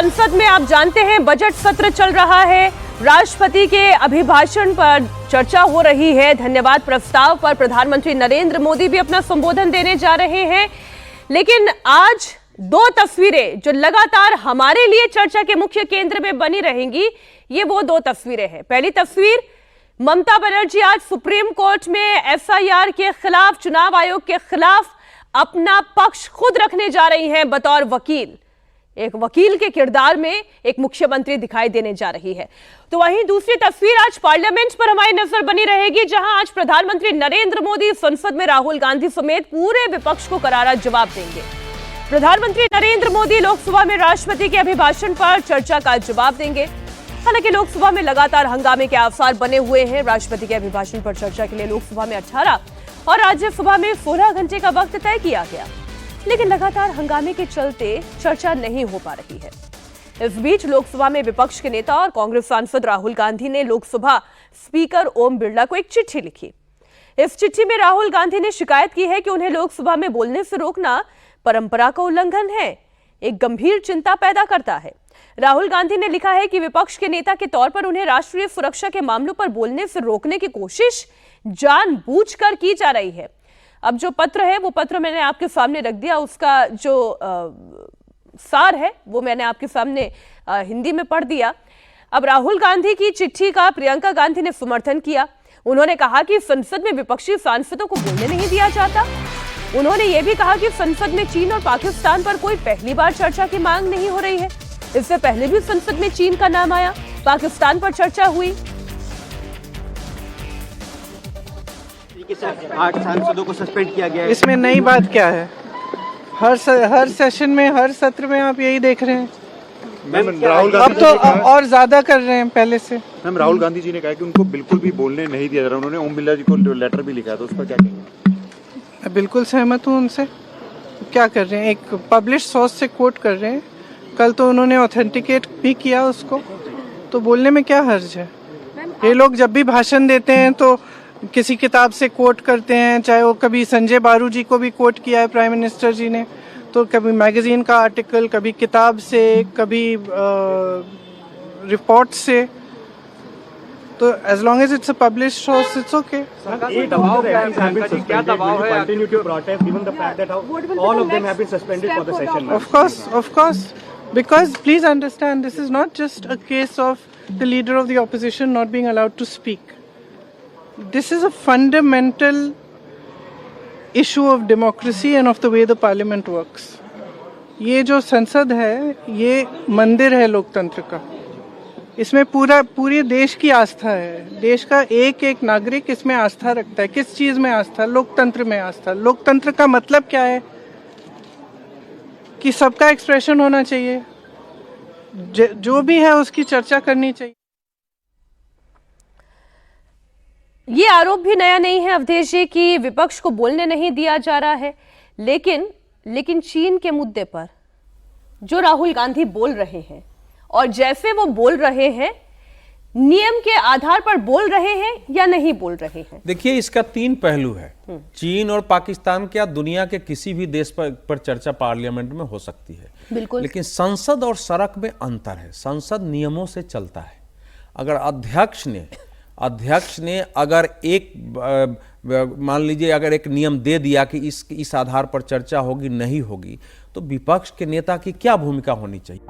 संसद में आप जानते हैं बजट सत्र चल रहा है। राष्ट्रपति के अभिभाषण पर चर्चा हो रही है। धन्यवाद प्रस्ताव पर प्रधानमंत्री नरेंद्र मोदी भी अपना संबोधन देने जा रहे हैं। लेकिन आज दो तस्वीरें जो लगातार हमारे लिए चर्चा के मुख्य केंद्र में बनी रहेंगी, ये वो दो तस्वीरें हैं। पहली तस्वीर, ममता बनर्जी आज सुप्रीम कोर्ट में एफआईआर के खिलाफ, चुनाव आयोग के खिलाफ अपना पक्ष खुद रखने जा रही हैं बतौर वकील। एक वकील के किरदार में एक मुख्यमंत्री दिखाई देने जा रही है। तो वहीं दूसरी तस्वीर आज पार्लियामेंट पर हमारी नजर बनी रहेगी, जहां आज प्रधानमंत्री नरेंद्र मोदी संसद में राहुल गांधी समेत पूरे विपक्ष को करारा जवाब देंगे। प्रधानमंत्री नरेंद्र मोदी लोकसभा में राष्ट्रपति के अभिभाषण पर चर्चा का जवाब देंगे। हालांकि लोकसभा में लगातार हंगामे के आसार बने हुए हैं। राष्ट्रपति के अभिभाषण पर चर्चा के लिए लोकसभा में 18 और राज्यसभा में 16 घंटे का वक्त तय किया गया, लेकिन लगातार हंगामे के चलते चर्चा नहीं हो पा रही है। इस बीच लोकसभा में विपक्ष के नेता और कांग्रेस सांसद राहुल गांधी ने लोकसभा स्पीकर ओम बिरला को एक चिट्ठी लिखी। इस चिट्ठी में राहुल गांधी ने शिकायत की है कि उन्हें लोकसभा में बोलने से रोकना परंपरा का उल्लंघन है, एक गंभीर चिंता पैदा करता है। राहुल गांधी ने लिखा है कि विपक्ष के नेता के तौर पर उन्हें राष्ट्रीय सुरक्षा के मामलों पर बोलने से रोकने की कोशिश जानबूझकर की जा रही है। अब जो पत्र है वो पत्र मैंने आपके सामने रख दिया। उसका जो सार है वो मैंने आपके सामने हिंदी में पढ़ दिया। अब राहुल गांधी की चिट्ठी का प्रियंका गांधी ने समर्थन किया। उन्होंने कहा कि संसद में विपक्षी सांसदों को बोलने नहीं दिया जाता। उन्होंने ये भी कहा कि संसद में चीन और पाकिस्तान पर कोई पहली बार चर्चा की मांग नहीं हो रही है। इससे पहले भी संसद में चीन का नाम आया, पाकिस्तान पर चर्चा हुई। 8 सांसदों को सस्पेंड किया गया है। इसमें नई बात क्या है? हर सेशन में, हर सत्र में आप यही देख रहे हैं। मैम राहुल गांधी अब तो और ज्यादा कर रहे हैं पहले से। मैम राहुल गांधी जी ने कहा कि उनको बिल्कुल भी बोलने नहीं दिया जा रहा। उन्होंने ओम बिरला जी को लेटर भी लिखा, तो उस पर क्या कहेंगे? मैं बिल्कुल सहमत हूँ उनसे। क्या कर रहे हैं? एक पब्लिश सोर्स से कोट कर रहे हैं। कल तो उन्होंने ऑथेंटिकेट भी किया उसको, तो बोलने में क्या हर्ज है? ये लोग जब भी भाषण देते हैं तो किसी किताब से कोट करते हैं, चाहे वो कभी संजय बारू जी को भी कोट किया है प्राइम मिनिस्टर जी ने, तो कभी मैगजीन का आर्टिकल, कभी किताब से, कभी रिपोर्ट से। तो as long as it's a published source it's okay. ये दबाव क्या दबाव है? Continue to protest given the fact that all of them have been suspended for the session. Of course, because please understand, this is not just a case of the leader of the opposition not being allowed to speak. This is a fundamental issue of democracy and of the way the parliament works. ये जो संसद है, ये मंदिर है लोकतंत्र का। इसमें पूरे देश की आस्था है। देश का एक एक नागरिक इसमें आस्था रखता है। किस चीज में आस्था? लोकतंत्र में आस्था। लोकतंत्र का मतलब क्या है? कि सबका एक्सप्रेशन होना चाहिए, जो भी है उसकी चर्चा करनी चाहिए। ये आरोप भी नया नहीं है अवधेश जी कि विपक्ष को बोलने नहीं दिया जा रहा है, लेकिन चीन के मुद्दे पर जो राहुल गांधी बोल रहे हैं और जैसे वो बोल रहे हैं, नियम के आधार पर बोल रहे हैं या नहीं बोल रहे हैं? देखिए, इसका 3 पहलू है। चीन और पाकिस्तान क्या दुनिया के किसी भी देश पर चर्चा पार्लियामेंट में हो सकती है, बिल्कुल। लेकिन संसद और सड़क में अंतर है। संसद नियमों से चलता है। अगर अध्यक्ष ने अगर एक मान लीजिए अगर एक नियम दे दिया कि इस आधार पर चर्चा होगी, नहीं होगी, तो विपक्ष के नेता की क्या भूमिका होनी चाहिए?